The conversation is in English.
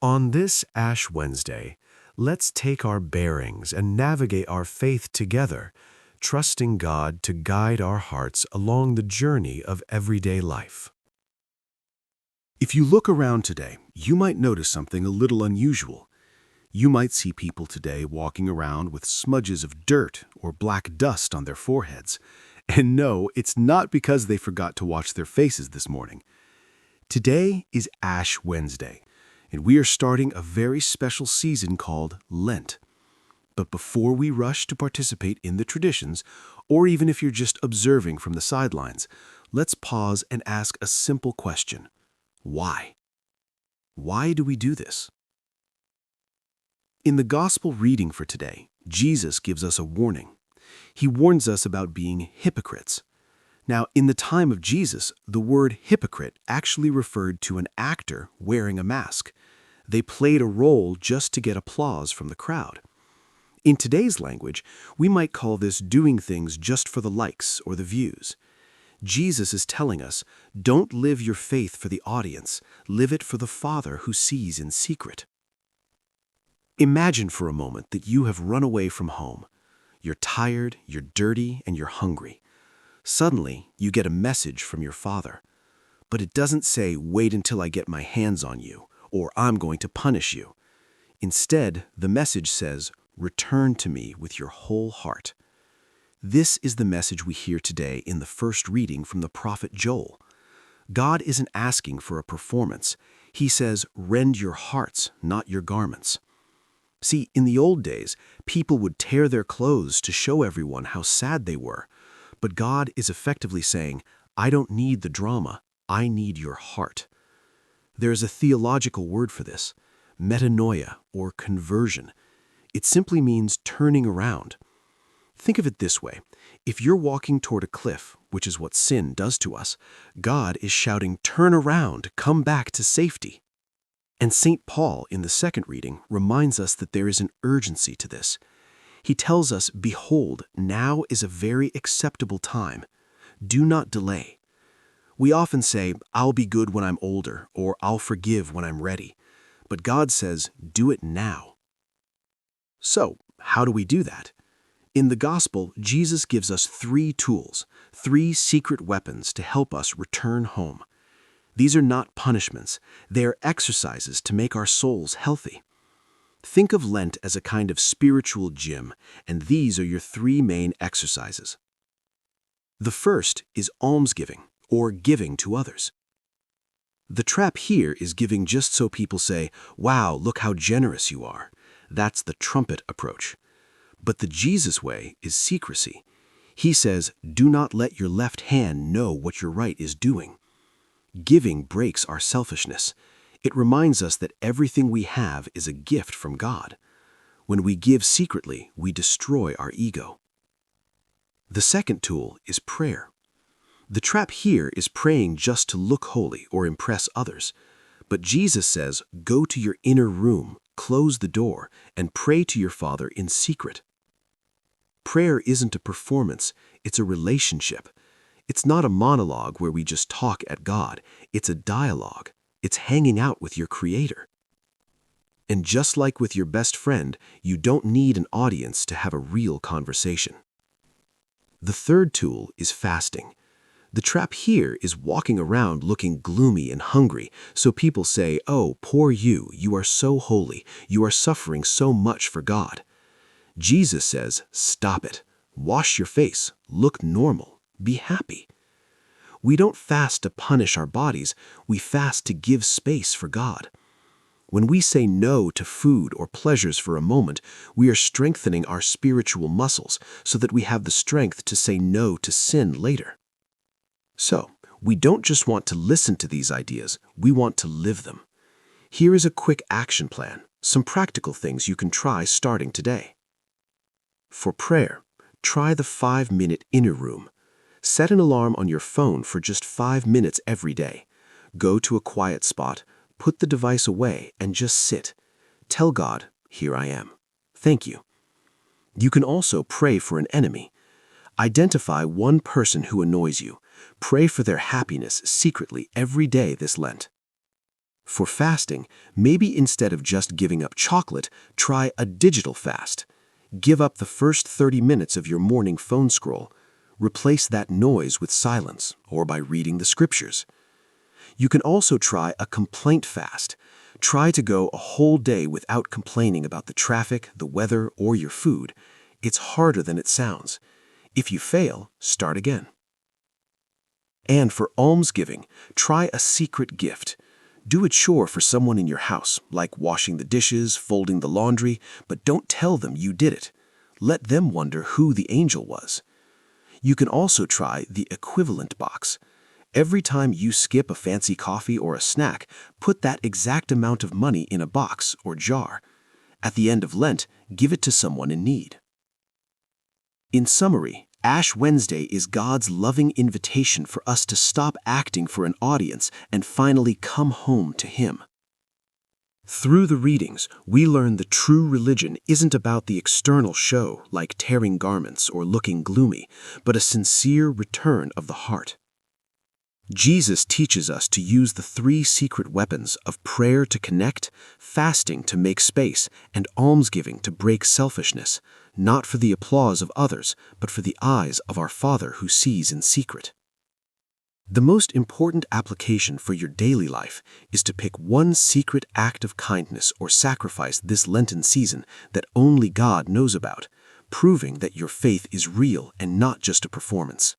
On this Ash Wednesday, let's take our bearings and navigate our faith together, trusting God to guide our hearts along the journey of everyday life. If you look around today, you might notice something a little unusual. You might see people today walking around with smudges of dirt or black dust on their foreheads. And no, it's not because they forgot to wash their faces this morning. Today is Ash Wednesday, and we are starting a very special season called Lent. But before we rush to participate in the traditions, or even if you're just observing from the sidelines, let's pause and ask a simple question. Why? Why do we do this? In the Gospel reading for today, Jesus gives us a warning. He warns us about being hypocrites. Now, in the time of Jesus, the word hypocrite actually referred to an actor wearing a mask. They played a role just to get applause from the crowd. In today's language, we might call this doing things just for the likes or the views. Jesus is telling us, don't live your faith for the audience, live it for the Father who sees in secret. Imagine for a moment that you have run away from home. You're tired, you're dirty, and you're hungry. Suddenly, you get a message from your Father. But it doesn't say, wait until I get my hands on you, or I'm going to punish you. Instead, the message says, return to me with your whole heart. This is the message we hear today in the first reading from the prophet Joel. God isn't asking for a performance. He says, rend your hearts, not your garments. See, in the old days, people would tear their clothes to show everyone how sad they were. But God is effectively saying, I don't need the drama, I need your heart. There is a theological word for this, metanoia, or conversion. It simply means turning around. Think of it this way. If you're walking toward a cliff, which is what sin does to us, God is shouting, turn around, come back to safety. And St. Paul, in the second reading, reminds us that there is an urgency to this. He tells us, behold, now is a very acceptable time. Do not delay. We often say, I'll be good when I'm older, or I'll forgive when I'm ready. But God says, do it now. So, how do we do that? In the Gospel, Jesus gives us 3 tools, 3 secret weapons to help us return home. These are not punishments. They are exercises to make our souls healthy. Think of Lent as a kind of spiritual gym, and these are your 3 main exercises. The first is almsgiving, or giving to others. The trap here is giving just so people say, wow, look how generous you are. That's the trumpet approach. But the Jesus way is secrecy. He says, do not let your left hand know what your right is doing. Giving breaks our selfishness. It reminds us that everything we have is a gift from God. When we give secretly, we destroy our ego. The second tool is prayer. The trap here is praying just to look holy or impress others. But Jesus says, go to your inner room, close the door, and pray to your Father in secret. Prayer isn't a performance, it's a relationship. It's not a monologue where we just talk at God. It's a dialogue. It's hanging out with your Creator. And just like with your best friend, you don't need an audience to have a real conversation. The third tool is fasting. The trap here is walking around looking gloomy and hungry, so people say, oh, poor you, you are so holy, you are suffering so much for God. Jesus says, stop it. Wash your face. Look normal. Be happy. We don't fast to punish our bodies, we fast to give space for God. When we say no to food or pleasures for a moment, we are strengthening our spiritual muscles so that we have the strength to say no to sin later. So, we don't just want to listen to these ideas, we want to live them. Here is a quick action plan, some practical things you can try starting today. For prayer, try the 5-minute inner room. Set an alarm on your phone for just 5 minutes every day. Go to a quiet spot, put the device away, and just sit. Tell God, here I am. Thank you. You can also pray for an enemy. Identify one person who annoys you. Pray for their happiness secretly every day this Lent. For fasting, maybe instead of just giving up chocolate, try a digital fast. Give up the first 30 minutes of your morning phone scroll. Replace that noise with silence or by reading the scriptures. You can also try a complaint fast. Try to go a whole day without complaining about the traffic, the weather, or your food. It's harder than it sounds. If you fail, start again. And for almsgiving, try a secret gift. Do a chore for someone in your house, like washing the dishes, folding the laundry, but don't tell them you did it. Let them wonder who the angel was. You can also try the equivalent box. Every time you skip a fancy coffee or a snack, put that exact amount of money in a box or jar. At the end of Lent, give it to someone in need. In summary, Ash Wednesday is God's loving invitation for us to stop acting for an audience and finally come home to Him. Through the readings, we learn the true religion isn't about the external show, like tearing garments or looking gloomy, but a sincere return of the heart. Jesus teaches us to use the 3 secret weapons of prayer to connect, fasting to make space, and almsgiving to break selfishness, not for the applause of others, but for the eyes of our Father who sees in secret. The most important application for your daily life is to pick one secret act of kindness or sacrifice this Lenten season that only God knows about, proving that your faith is real and not just a performance.